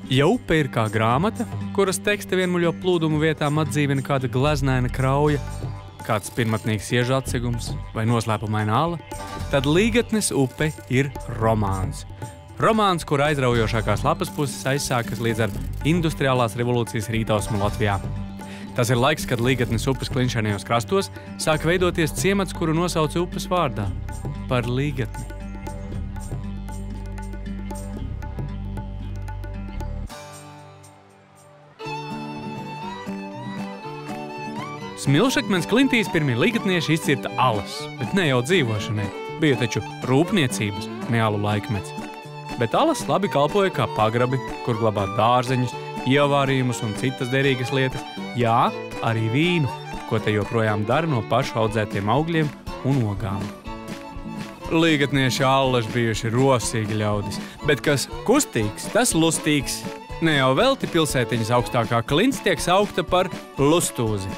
Ja upe ir kā grāmata, kuras teksta vienmuļo plūdumu vietām atdzīvina kāda gleznaina krauja, kāds pirmatnīgs iežu atsegums vai noslēpumaina ala, tad Līgatnes upe ir romāns. Romāns, kur aizraujošākās lapas puses aizsākas līdz ar industriālās revolūcijas rītausmu Latvijā. Tas ir laiks, kad Līgatnes upes klinšainajos krastos sāk veidoties ciemats, kuru nosauca upes vārdā – par Līgatni. Smilšakmens klintīs pirmie līgatnieši izcirta alas, bet ne jau dzīvošanai. Bija taču rūpniecības, ne alu laikmets. Bet alas labi kalpoja kā pagrabi, kur glabāt dārzeņus, ievārījumus un citas derīgas lietas. Jā, arī vīnu, ko te joprojām dara no pašu audzētiem augļiem un ogām. Līgatnieši allaži bijuši rosīgi ļaudis, bet kas kustīgs, tas lustīgs. Ne jau velti pilsētiņas augstākā klints tiek saukta par Lustūzi.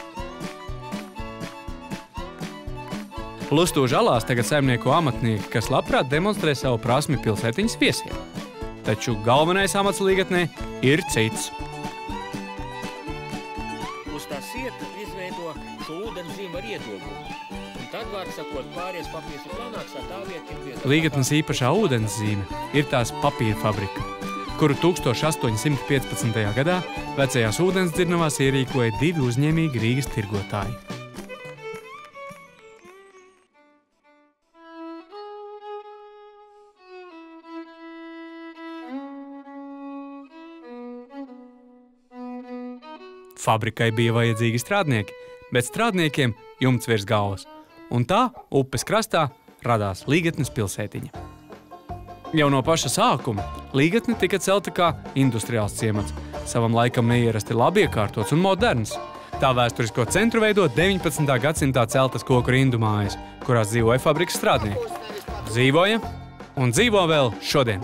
Lustūžu alās tagad saimnieko amatnieki, kas labprāt demonstrē savu prasmi pilsētiņas viesiem. Taču galvenais amats Līgatnē ir cits. Uz tā sieta izveido šo ūdenszīmu ar iedogumu. Un tad, var sakot, pāries papīrs ir planāks, tā vieta. Līgatnes īpašā ūdenszīme ir tās papīra fabrika, kuru 1815. gadā vecajās ūdensdzirnavās ierīkoja 2 uzņēmīgi Rīgas tirgotāji. Fabrikai bija vajadzīgi strādnieki, bet strādniekiem jumts virs galvas. Un tā upes krastā radās Līgatnes pilsētiņa. Jau no paša sākuma Līgatne tika celta kā industriāls ciemats, savam laikam neierasti labi iekārtots un moderns. Tā vēsturisko centru veido 19. gadsimtā celtas koku rindu mājas, kurās dzīvoja fabrikas strādnieki. Dzīvoja un dzīvo vēl šodien.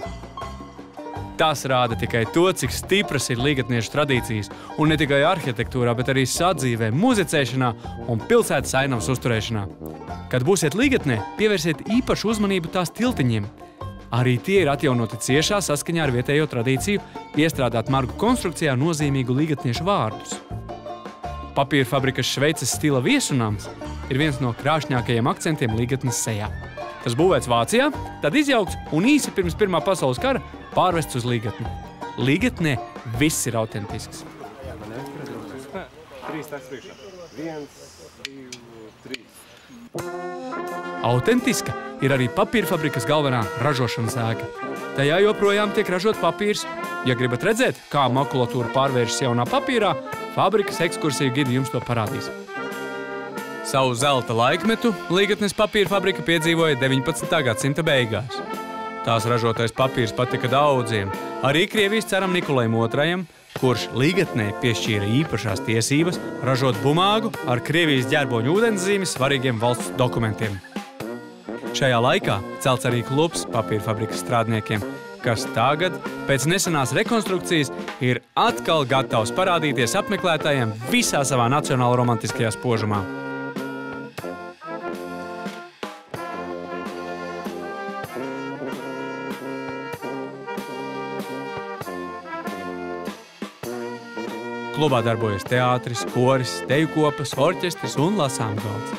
Tas rāda tikai to, cik stipras ir līgatniešu tradīcijas, un ne tikai arhitektūrā, bet arī sadzīvē, muzicēšanā un pilsētas ainavas uzturēšanā. Kad būsiet Līgatnē, pievērsiet īpašu uzmanību tās tiltiņiem. Arī tie ir atjaunoti ciešā saskaņā ar vietējo tradīciju, iestrādāt margu konstrukcijā nozīmīgu līgatniešu vārdus. Papīra fabrikas Šveices stila viesunams ir viens no krāšņākajiem akcentiem Līgatnes sejā. Tas būvēts Vācijā, tad izjaukts un īsi pirms Pirmā pasaules kara pārvests uz Līgatni. Līgatnē viss ir autentisks. Autentiska ir arī papīra fabrikas galvenā ražošanas ēka. Tajā joprojām tiek ražot papīrs. Ja gribat redzēt, kā makulatūra pārvēršas jaunā papīrā, fabrikas ekskursiju gidi jums to parādīs. Savu zelta laikmetu Līgatnes papīra fabrika piedzīvoja 19. gadsimta beigās. Tās ražotais papīrs patika daudziem, arī Krievijas caram Nikolajam II, kurš Līgatnē piešķīra īpašās tiesības ražot bumāgu ar Krievijas ģerboņu ūdenszīmi svarīgiem valsts dokumentiem. Šajā laikā celts arī klubs papīra fabrikas strādniekiem, kas tagad, pēc nesenās rekonstrukcijas, ir atkal gatavs parādīties apmeklētājiem visā savā nacionāla romantiskajā spožumā. Klubā darbojas teātris, koris, deju kopas, orķestris un lasāmgalds.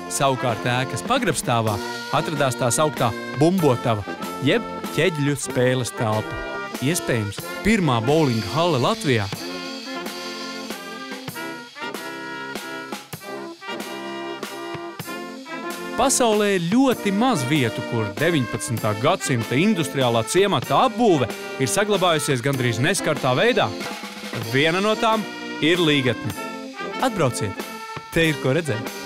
Savukārt ēkas pagrabstāvā atradās tā sauktā bumbotava, jeb ķeģļu spēles telpa. Iespējams, pirmā bowlinga hale Latvijā. Pasaulē ir ļoti maz vietu, kur 19. gadsimta industriālā ciemata apbūve ir saglabājusies gandrīz neskartā veidā. Viena no tām ir Līgatne. Atbrauciet, te ir ko redzēt.